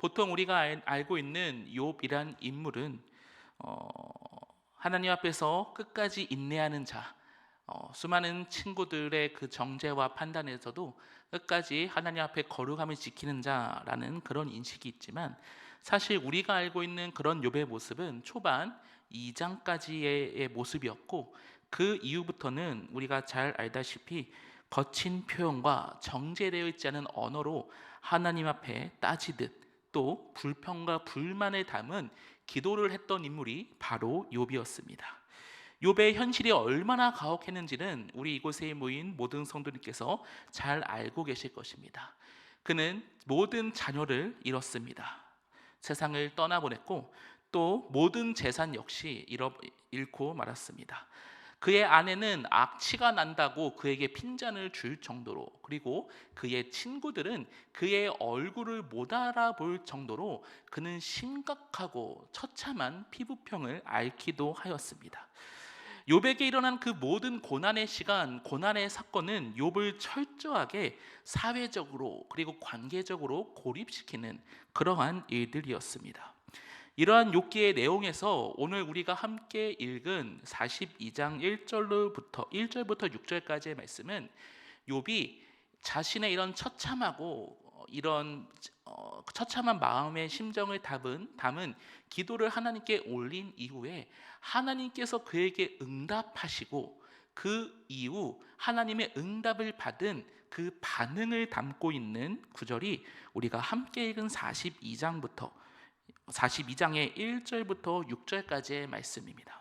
보통 우리가 알고 있는 욥이란 인물은 어, 하나님 앞에서 끝까지 인내하는 자, 수많은 친구들의 그 정죄와 판단에서도 끝까지 하나님 앞에 거룩함을 지키는 자라는 그런 인식이 있지만, 사실 우리가 알고 있는 그런 욥의 모습은 초반 2장까지의 모습이었고, 그 이후부터는 우리가 잘 알다시피 거친 표현과 정제되어 있지 않은 언어로 하나님 앞에 따지듯 또 불평과 불만을 담은 기도를 했던 인물이 바로 욥이었습니다. 욥의 현실이 얼마나 가혹했는지는 우리 이곳에 모인 모든 성도님께서 잘 알고 계실 것입니다. 그는 모든 자녀를 잃었습니다. 세상을 떠나보냈고, 또 모든 재산 역시 잃고 말았습니다. 그의 아내는 악취가 난다고 그에게 핀잔을 줄 정도로, 그리고 그의 친구들은 그의 얼굴을 못 알아볼 정도로 그는 심각하고 처참한 피부병을 앓기도 하였습니다. 욥에게 일어난 그 모든 고난의 시간, 고난의 사건은 욥을 철저하게 사회적으로 그리고 관계적으로 고립시키는 그러한 일들이었습니다. 이러한 욥기의 내용에서 오늘 우리가 함께 읽은 42장 1절부터 6절까지의 말씀은 욥이 자신의 이런 처참하고 이런 처참한 마음의 심정을 담은 기도를 하나님께 올린 이후에 하나님께서 그에게 응답하시고, 그 이후 하나님의 응답을 받은 그 반응을 담고 있는 구절이 우리가 함께 읽은 42장의 1절부터 6절까지의 말씀입니다.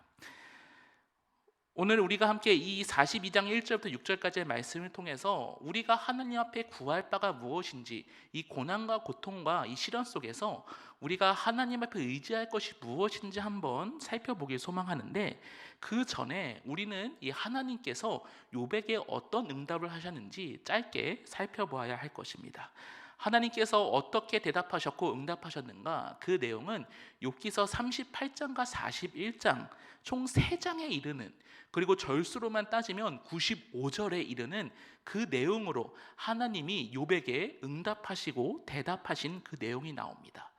오늘 우리가 함께 이 42장 1절부터 6절까지의 말씀을 통해서 우리가 하나님 앞에 구할 바가 무엇인지, 이 고난과 고통과 이 시련 속에서 우리가 하나님 앞에 의지할 것이 무엇인지 한번 살펴보길 소망하는데, 그 전에 우리는 이 하나님께서 욥에게 어떤 응답을 하셨는지 짧게 살펴보아야 할 것입니다. 하나님께서 어떻게 대답하셨고 응답하셨는가, 그 내용은 욥기서 38장과 41장 총 3장에 이르는, 그리고 절수로만 따지면 95절에 이르는 그 내용으로 하나님이 욥에게 응답하시고 대답하신 그 내용이 나옵니다.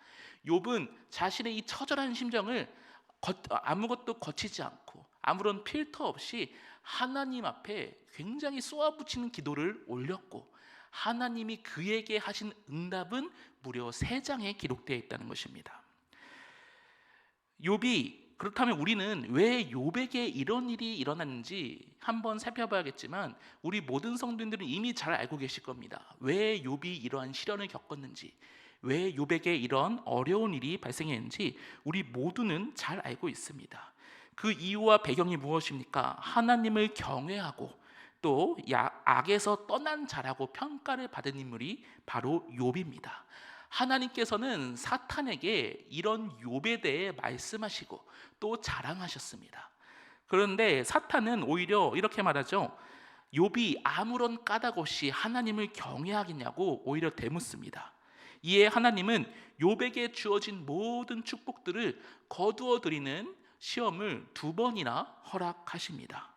욥은 자신의 이 처절한 심정을 아무것도 거치지 않고 아무런 필터 없이 하나님 앞에 굉장히 쏘아붙이는 기도를 올렸고, 하나님이 그에게 하신 응답은 무려 3장에 기록되어 있다는 것입니다. 욥이, 그렇다면 우리는 왜 욥에게 이런 일이 일어났는지 한번 살펴봐야겠지만, 우리 모든 성도님들은 이미 잘 알고 계실 겁니다. 왜 욥이 이러한 시련을 겪었는지, 왜 욥에게 이런 어려운 일이 발생했는지 우리 모두는 잘 알고 있습니다. 그 이유와 배경이 무엇입니까? 하나님을 경외하고 또 악에서 떠난 자라고 평가를 받은 인물이 바로 욥입니다. 하나님께서는 사탄에게 이런 욥에 대해 말씀하시고 또 자랑하셨습니다. 그런데 사탄은 오히려 이렇게 말하죠. 욥이 아무런 까닭 없이 하나님을 경외하겠냐고 오히려 되묻습니다. 이에 하나님은 욥에게 주어진 모든 축복들을 거두어 드리는 시험을 2번이나 허락하십니다.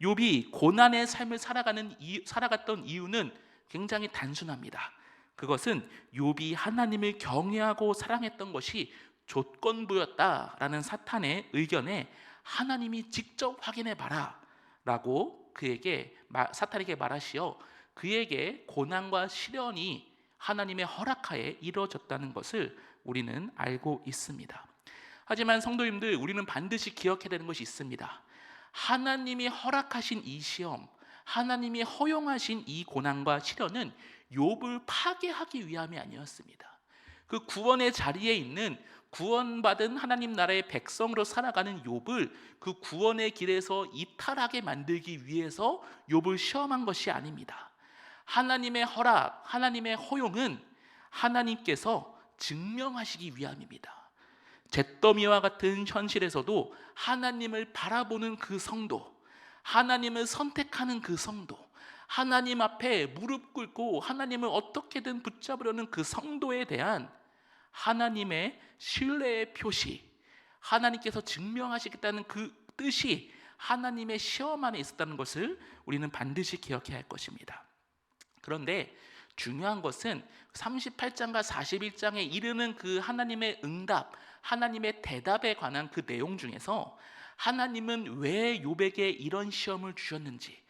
욥이 고난의 삶을 살아갔던 이유는 굉장히 단순합니다. 그것은 욥이 하나님을 경외하고 사랑했던 것이 조건부였다라는 사탄의 의견에 하나님이 직접 확인해 봐라 라고 사탄에게 말하시어 그에게 고난과 시련이 하나님의 허락하에 이루어졌다는 것을 우리는 알고 있습니다. 하지만 성도님들, 우리는 반드시 기억해야 되는 것이 있습니다. 하나님이 허락하신 이 시험, 하나님이 허용하신 이 고난과 시련은 욥을 파괴하기 위함이 아니었습니다. 그 구원의 자리에 있는 구원받은 하나님 나라의 백성으로 살아가는 욥을 그 구원의 길에서 이탈하게 만들기 위해서 욥을 시험한 것이 아닙니다. 하나님의 허락, 하나님의 허용은 하나님께서 증명하시기 위함입니다. 잿더미와 같은 현실에서도 하나님을 바라보는 그 성도, 하나님을 선택하는 그 성도, 하나님 앞에 무릎 꿇고 하나님을 어떻게든 붙잡으려는 그 성도에 대한 하나님의 신뢰의 표시, 하나님께서 증명하시겠다는 그 뜻이 하나님의 시험 안에 있었다는 것을 우리는 반드시 기억해야 할 것입니다. 그런데 중요한 것은 38장과 41장에 이르는 그 하나님의 응답, 하나님의 대답에 관한 그 내용 중에서 하나님은 왜 욥에게 이런 시험을 주셨는지,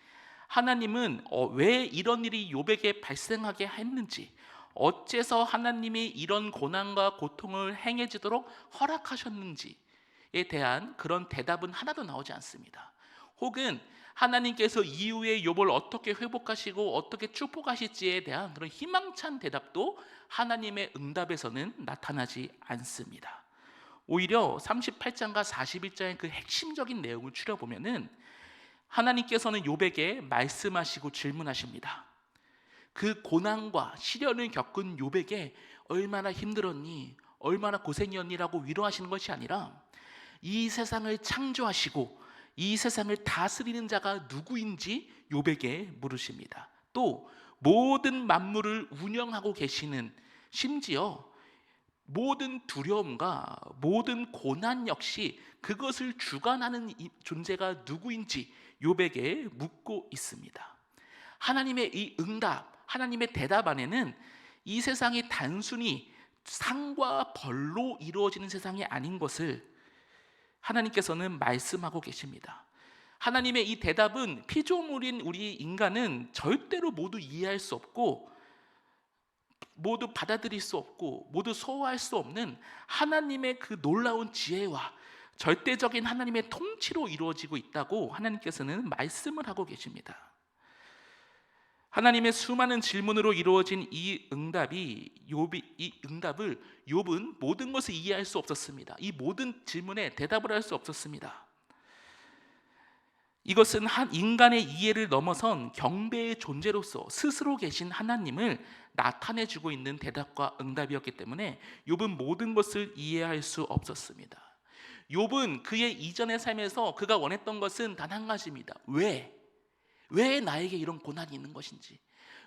하나님은 왜 이런 일이 욥에게 발생하게 했는지, 어째서 하나님이 이런 고난과 고통을 행해지도록 허락하셨는지에 대한 그런 대답은 하나도 나오지 않습니다. 혹은 하나님께서 이후에 욥을 어떻게 회복하시고 어떻게 축복하실지에 대한 그런 희망찬 대답도 하나님의 응답에서는 나타나지 않습니다. 오히려 38장과 41장의 그 핵심적인 내용을 추려보면은 하나님께서는 욥에게 말씀하시고 질문하십니다. 그 고난과 시련을 겪은 욥에게 얼마나 힘들었니? 얼마나 고생이었니라고 위로하시는 것이 아니라 이 세상을 창조하시고 이 세상을 다스리는 자가 누구인지 욥에게 물으십니다. 또 모든 만물을 운영하고 계시는, 심지어 모든 두려움과 모든 고난 역시 그것을 주관하는 존재가 누구인지 욥에게 묻고 있습니다. 하나님의 이 응답, 하나님의 대답 안에는 이 세상이 단순히 상과 벌로 이루어지는 세상이 아닌 것을 하나님께서는 말씀하고 계십니다. 하나님의 이 대답은 피조물인 우리 인간은 절대로 모두 이해할 수 없고 모두 받아들일 수 없고 모두 소화할 수 없는 하나님의 그 놀라운 지혜와 절대적인 하나님의 통치로 이루어지고 있다고 하나님께서는 말씀을 하고 계십니다. 하나님의 수많은 질문으로 이루어진 이 응답을 욥은 모든 것을 이해할 수 없었습니다. 이 모든 질문에 대답을 할 수 없었습니다. 이것은 한 인간의 이해를 넘어선 경배의 존재로서 스스로 계신 하나님을 나타내주고 있는 대답과 응답이었기 때문에 욥은 모든 것을 이해할 수 없었습니다. 욥은 그의 이전의 삶에서 그가 원했던 것은 단 한 가지입니다. 왜 나에게 이런 고난이 있는 것인지,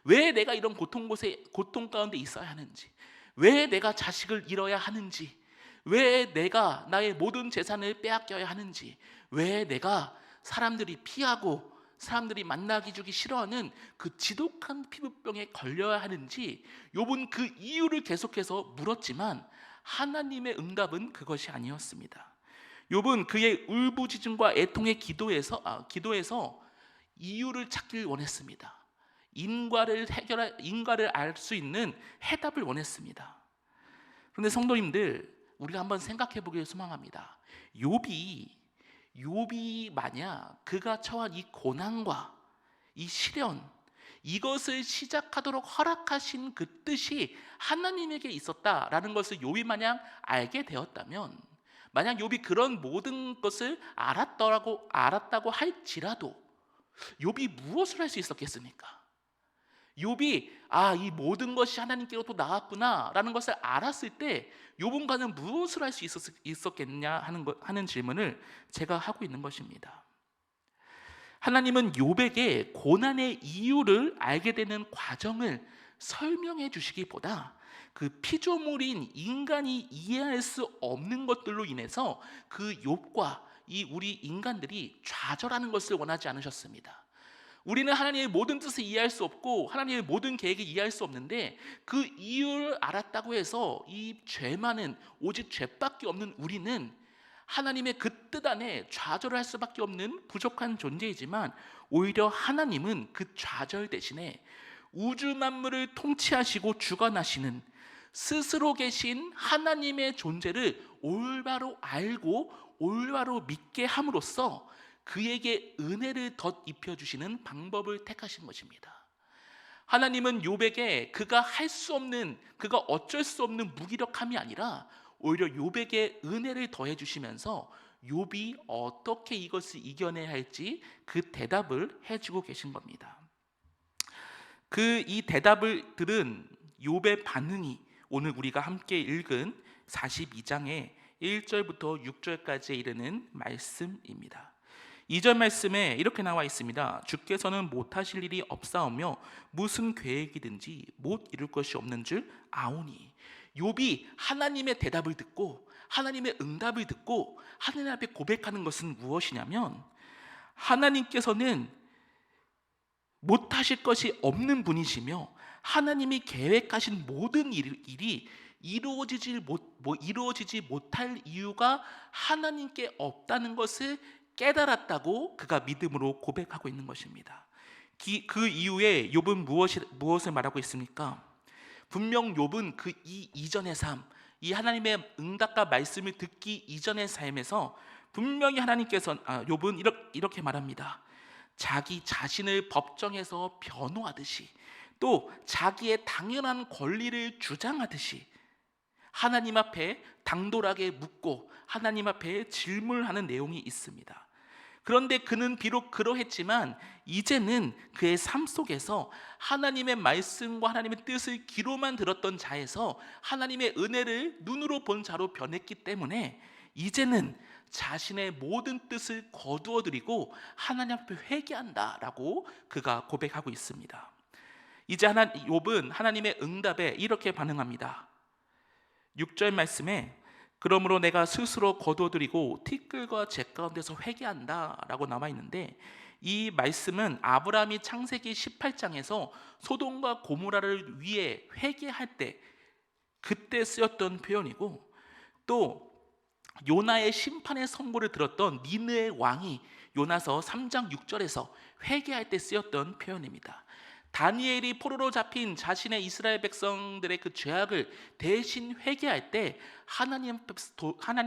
왜 내가 이런 고통 가운데 있어야 하는지, 왜 내가 자식을 잃어야 하는지, 왜 내가 나의 모든 재산을 빼앗겨야 하는지, 왜 내가 사람들이 피하고 사람들이 만나기 주기 싫어하는 그 지독한 피부병에 걸려야 하는지 욥은 그 이유를 계속해서 물었지만 하나님의 응답은 그것이 아니었습니다. 욥은 그의 울부짖음과 애통의 기도에서 이유를 찾길 원했습니다. 인과를 알 수 있는 해답을 원했습니다. 그런데 성도님들, 우리가 한번 생각해 보기를 소망합니다. 욥이 만약 그가 처한 이 고난과 이 시련, 이것을 시작하도록 허락하신 그 뜻이 하나님에게 있었다라는 것을 욥이 만약 알게 되었다면, 만약 욥이 그런 모든 것을 알았다고 할지라도 욥이 무엇을 할 수 있었겠습니까? 욥이 이 모든 것이 하나님께로부터 나왔구나라는 것을 알았을 때 욥은 과연 무엇을 할 수 있었겠냐 하는 질문을 제가 하고 있는 것입니다. 하나님은 욥에게 고난의 이유를 알게 되는 과정을 설명해 주시기보다 그 피조물인 인간이 이해할 수 없는 것들로 인해서 그 욥과 우리 인간들이 좌절하는 것을 원하지 않으셨습니다. 우리는 하나님의 모든 뜻을 이해할 수 없고 하나님의 모든 계획을 이해할 수 없는데 그 이유를 알았다고 해서 이 죄만은 오직 죄밖에 없는 우리는 하나님의 그 뜻 안에 좌절할 수밖에 없는 부족한 존재이지만 오히려 하나님은 그 좌절 대신에 우주 만물을 통치하시고 주관하시는 스스로 계신 하나님의 존재를 올바로 알고 올바로 믿게 함으로써 그에게 은혜를 덧입혀주시는 방법을 택하신 것입니다. 하나님은 욥에게 그가 할 수 없는, 그가 어쩔 수 없는 무기력함이 아니라 오히려 욥에게 은혜를 더해 주시면서 욥이 어떻게 이것을 이겨내야 할지 그 대답을 해주고 계신 겁니다. 이 대답을 들은 욥의 반응이 오늘 우리가 함께 읽은 42장의 1절부터 6절까지에 이르는 말씀입니다. 2절 말씀에 이렇게 나와 있습니다. 주께서는 못하실 일이 없사오며 무슨 계획이든지 못 이룰 것이 없는 줄 아오니. 욥이 하나님의 대답을 듣고 하나님의 응답을 듣고 하나님 앞에 고백하는 것은 무엇이냐면 하나님께서는 못하실 것이 없는 분이시며 하나님이 계획하신 모든 일이 이루어지지 못할 이유가 하나님께 없다는 것을 깨달았다고 그가 믿음으로 고백하고 있는 것입니다. 그 이후에 욥은 무엇을 말하고 있습니까? 분명 욥은 그 이전의 삶, 이 하나님의 응답과 말씀을 듣기 이전의 삶에서 분명히 욥은 이렇게 말합니다. 자기 자신을 법정에서 변호하듯이, 또 자기의 당연한 권리를 주장하듯이 하나님 앞에 당돌하게 묻고 하나님 앞에 질문하는 내용이 있습니다. 그런데 그는 비록 그러했지만 이제는 그의 삶 속에서 하나님의 말씀과 하나님의 뜻을 귀로만 들었던 자에서 하나님의 은혜를 눈으로 본 자로 변했기 때문에 이제는 자신의 모든 뜻을 거두어드리고 하나님 앞에 회개한다라고 그가 고백하고 있습니다. 이제 욥은 하나님의 응답에 이렇게 반응합니다. 6절 말씀에 그러므로 내가 스스로 거두어드리고 티끌과 재 가운데서 회개한다 라고 나와 있는데, 이 말씀은 아브라함이 창세기 18장에서 소돔과 고모라를 위해 회개할 때 그때 쓰였던 표현이고, 또 요나의 심판의 선고를 들었던 니느의 왕이 요나서 3장 6절에서 회개할 때 쓰였던 표현입니다. 다니엘이 포로로 잡힌 자신의 이스라엘 백성들의 그 죄악을 대신 회개할 때 하나님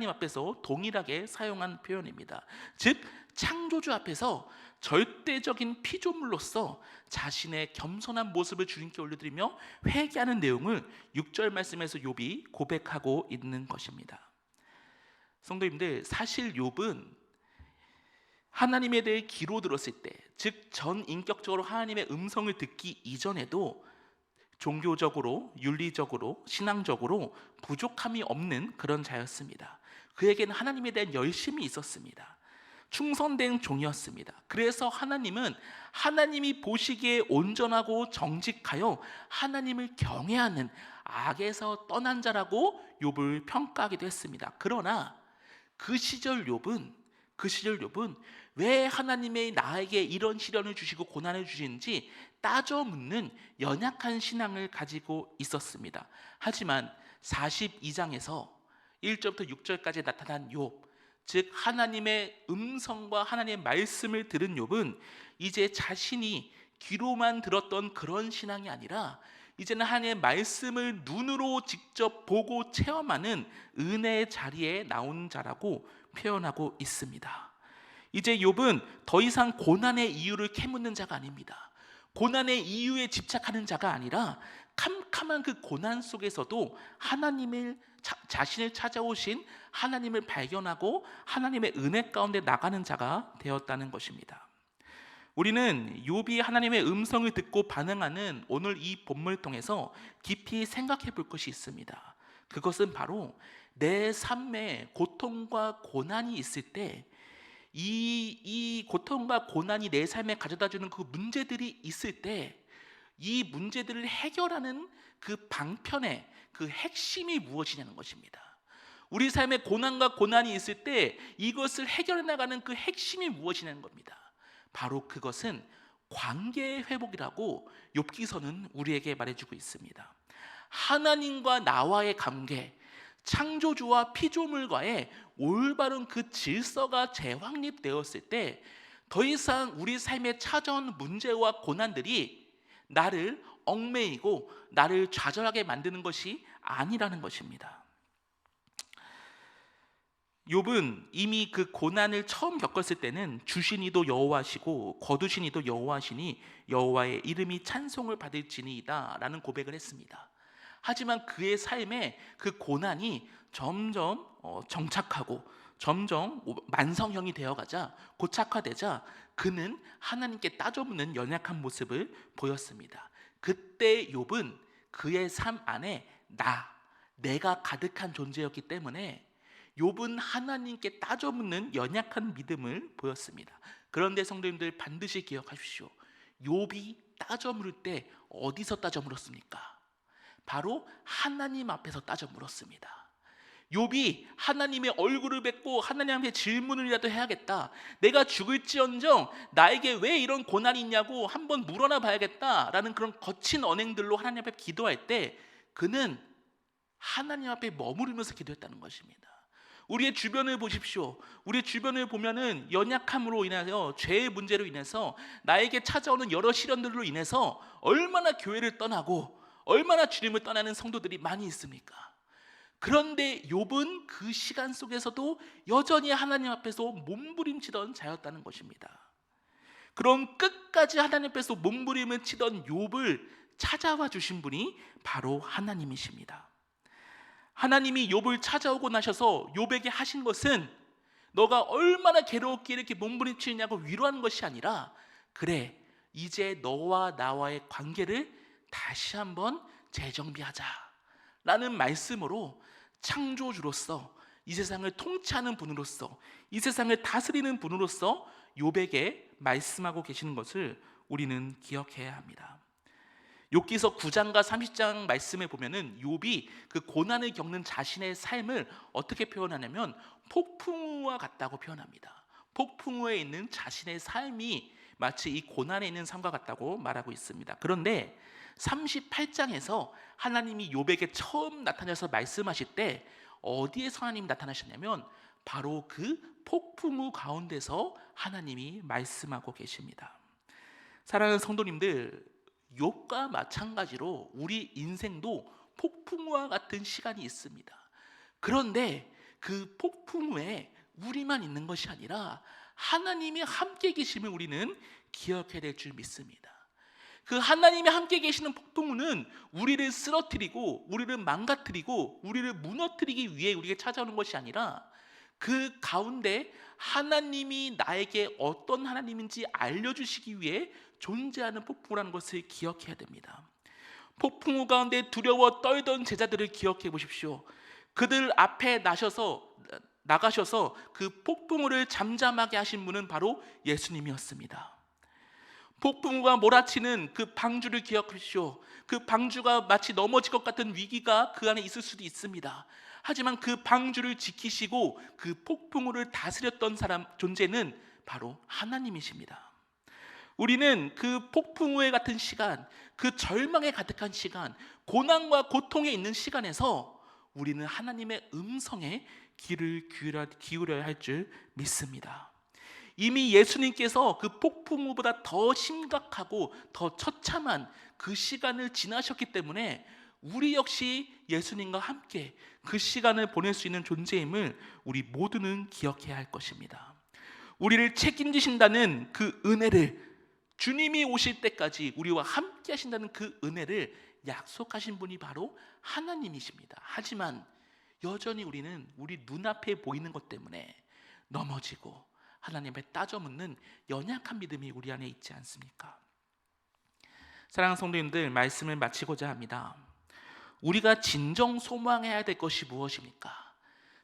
앞에서 동일하게 사용한 표현입니다. 즉 창조주 앞에서 절대적인 피조물로서 자신의 겸손한 모습을 주님께 올려드리며 회개하는 내용을 6절 말씀에서 욥이 고백하고 있는 것입니다. 성도님들, 사실 욥은 하나님에 대해 귀로 들었을 때, 즉 전인격적으로 하나님의 음성을 듣기 이전에도 종교적으로, 윤리적으로, 신앙적으로 부족함이 없는 그런 자였습니다. 그에게는 하나님에 대한 열심이 있었습니다. 충성된 종이었습니다. 그래서 하나님은 하나님이 보시기에 온전하고 정직하여 하나님을 경외하는 악에서 떠난 자라고 욥을 평가하기도 했습니다. 그러나 그 시절 욥은 왜 하나님이 나에게 이런 시련을 주시고 고난을 주시는지 따져 묻는 연약한 신앙을 가지고 있었습니다. 하지만 42장에서 1절부터 6절까지 나타난 욥, 즉 하나님의 음성과 하나님의 말씀을 들은 욥은 이제 자신이 귀로만 들었던 그런 신앙이 아니라 이제는 하나님의 말씀을 눈으로 직접 보고 체험하는 은혜의 자리에 나온 자라고 표현하고 있습니다. 이제 욥은 더 이상 고난의 이유를 캐묻는 자가 아닙니다. 고난의 이유에 집착하는 자가 아니라 캄캄한 그 고난 속에서도 자신을 찾아오신 하나님을 발견하고 하나님의 은혜 가운데 나가는 자가 되었다는 것입니다. 우리는 욥이 하나님의 음성을 듣고 반응하는 오늘 이 본문을 통해서 깊이 생각해 볼 것이 있습니다. 그것은 바로 내 삶에 고통과 고난이 있을 때 이 고통과 고난이 내 삶에 가져다주는 그 문제들이 있을 때 이 문제들을 해결하는 그 방편의 그 핵심이 무엇이냐는 것입니다. 우리 삶에 고난과 고난이 있을 때 이것을 해결해 나가는 그 핵심이 무엇이냐는 겁니다. 바로 그것은 관계의 회복이라고 욥기서는 우리에게 말해주고 있습니다. 하나님과 나와의 관계, 창조주와 피조물과의 올바른 그 질서가 재확립되었을 때 더 이상 우리 삶에 찾아온 문제와 고난들이 나를 얽매이고 나를 좌절하게 만드는 것이 아니라는 것입니다. 욥은 이미 그 고난을 처음 겪었을 때는 주시니도 여호와시고 거두시니도 여호와시니 여호와의 이름이 찬송을 받을지니이다 라는 고백을 했습니다. 하지만 그의 삶에 그 고난이 점점 정착하고 점점 만성형이 되어가자, 고착화되자 그는 하나님께 따져묻는 연약한 모습을 보였습니다. 그때 욥은 그의 삶 안에 내가 가득한 존재였기 때문에 욥은 하나님께 따져묻는 연약한 믿음을 보였습니다. 그런데 성도님들 반드시 기억하십시오. 욥이 따져물을 때 어디서 따져물었습니까? 바로 하나님 앞에서 따져물었습니다. 욥이 하나님의 얼굴을 뵙고 하나님한테 질문을이라도 해야겠다. 내가 죽을지언정 나에게 왜 이런 고난이 있냐고 한번 물어나 봐야겠다라는 그런 거친 언행들로 하나님 앞에 기도할 때 그는 하나님 앞에 머무르면서 기도했다는 것입니다. 우리의 주변을 보십시오. 우리의 주변을 보면은 연약함으로 인하여 죄의 문제로 인해서 나에게 찾아오는 여러 시련들로 인해서 얼마나 교회를 떠나고 얼마나 주님을 떠나는 성도들이 많이 있습니까? 그런데 욥은 그 시간 속에서도 여전히 하나님 앞에서 몸부림치던 자였다는 것입니다. 그런 끝까지 하나님 앞에서 몸부림을 치던 욥을 찾아와 주신 분이 바로 하나님이십니다. 하나님이 욥을 찾아오고 나셔서 욥에게 하신 것은 너가 얼마나 괴롭게 이렇게 몸부림치느냐고 위로하는 것이 아니라, 그래, 이제 너와 나와의 관계를 다시 한번 재정비하자 라는 말씀으로 창조주로서, 이 세상을 통치하는 분으로서, 이 세상을 다스리는 분으로서 욥에게 말씀하고 계시는 것을 우리는 기억해야 합니다. 욥기서 9장과 30장 말씀에 보면은 욥이 그 고난을 겪는 자신의 삶을 어떻게 표현하냐면 폭풍우와 같다고 표현합니다. 폭풍우에 있는 자신의 삶이 마치 이 고난에 있는 삶과 같다고 말하고 있습니다. 그런데 38장에서 하나님이 욥에게 처음 나타나서 말씀하실 때 어디에서 하나님이 나타나셨냐면 바로 그 폭풍우 가운데서 하나님이 말씀하고 계십니다. 사랑하는 성도님들, 욥과 마찬가지로 우리 인생도 폭풍우와 같은 시간이 있습니다. 그런데 그 폭풍우에 우리만 있는 것이 아니라 하나님이 함께 계심을 우리는 기억해야 될 줄 믿습니다. 그 하나님이 함께 계시는 폭풍우는 우리를 쓰러뜨리고 우리를 망가뜨리고 우리를 무너뜨리기 위해 우리에게 찾아오는 것이 아니라 그 가운데 하나님이 나에게 어떤 하나님인지 알려주시기 위해 존재하는 폭풍우라는 것을 기억해야 됩니다. 폭풍우 가운데 두려워 떨던 제자들을 기억해 보십시오. 그들 앞에 나가셔서 그 폭풍우를 잠잠하게 하신 분은 바로 예수님이었습니다. 폭풍우가 몰아치는 그 방주를 기억하십시오. 그 방주가 마치 넘어질 것 같은 위기가 그 안에 있을 수도 있습니다. 하지만 그 방주를 지키시고 그 폭풍우를 다스렸던 존재는 바로 하나님이십니다. 우리는 그 폭풍우에 같은 시간, 그 절망에 가득한 시간, 고난과 고통에 있는 시간에서 우리는 하나님의 음성에 귀를 기울여야 할 줄 믿습니다. 이미 예수님께서 그 폭풍우보다 더 심각하고 더 처참한 그 시간을 지나셨기 때문에 우리 역시 예수님과 함께 그 시간을 보낼 수 있는 존재임을 우리 모두는 기억해야 할 것입니다. 우리를 책임지신다는 그 은혜를, 주님이 오실 때까지 우리와 함께 하신다는 그 은혜를 약속하신 분이 바로 하나님이십니다. 하지만 여전히 우리는 우리 눈앞에 보이는 것 때문에 넘어지고 하나님의 따져 묻는 연약한 믿음이 우리 안에 있지 않습니까? 사랑하는 성도님들, 말씀을 마치고자 합니다. 우리가 진정 소망해야 될 것이 무엇입니까?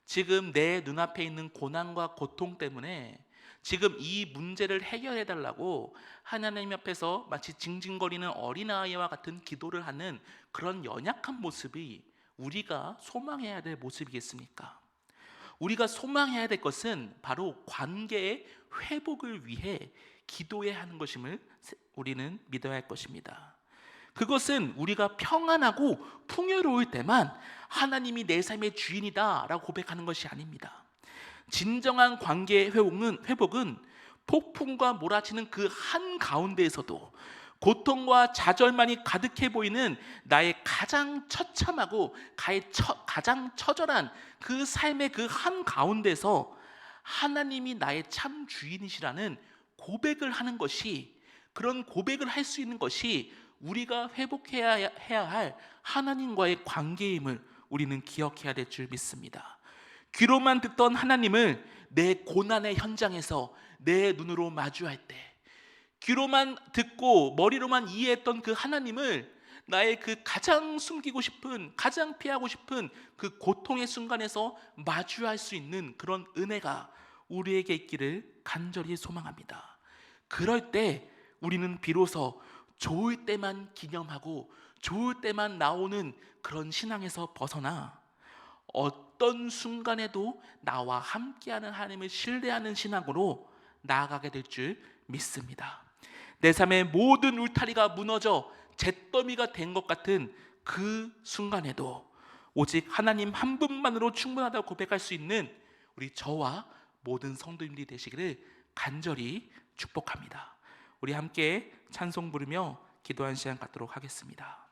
지금 내 눈앞에 있는 고난과 고통 때문에 지금 이 문제를 해결해 달라고 하나님 앞에서 마치 징징거리는 어린아이와 같은 기도를 하는 그런 연약한 모습이 우리가 소망해야 될 모습이겠습니까? 우리가 소망해야 될 것은 바로 관계의 회복을 위해 기도해야 하는 것임을 우리는 믿어야 할 것입니다. 그것은 우리가 평안하고 풍요로울 때만 하나님이 내 삶의 주인이다 라고 고백하는 것이 아닙니다. 진정한 관계의 회복은 폭풍과 몰아치는 그 한가운데에서도 고통과 좌절만이 가득해 보이는 나의 가장 처참하고 가장 처절한 그 삶의 그 한가운데서 하나님이 나의 참 주인이시라는 고백을 하는 것이, 그런 고백을 할 수 있는 것이 우리가 회복해야 할 하나님과의 관계임을 우리는 기억해야 될 줄 믿습니다. 귀로만 듣던 하나님을 내 고난의 현장에서 내 눈으로 마주할 때, 귀로만 듣고 머리로만 이해했던 그 하나님을 나의 그 가장 숨기고 싶은, 가장 피하고 싶은 그 고통의 순간에서 마주할 수 있는 그런 은혜가 우리에게 있기를 간절히 소망합니다. 그럴 때 우리는 비로소 좋을 때만 기념하고 좋을 때만 나오는 그런 신앙에서 벗어나 어떤 순간에도 나와 함께하는 하나님을 신뢰하는 신앙으로 나아가게 될 줄 믿습니다. 내 삶의 모든 울타리가 무너져 잿더미가 된 것 같은 그 순간에도 오직 하나님 한 분만으로 충분하다고 고백할 수 있는 우리 저와 모든 성도님들이 되시기를 간절히 축복합니다. 우리 함께 찬송 부르며 기도한 시간 갖도록 하겠습니다.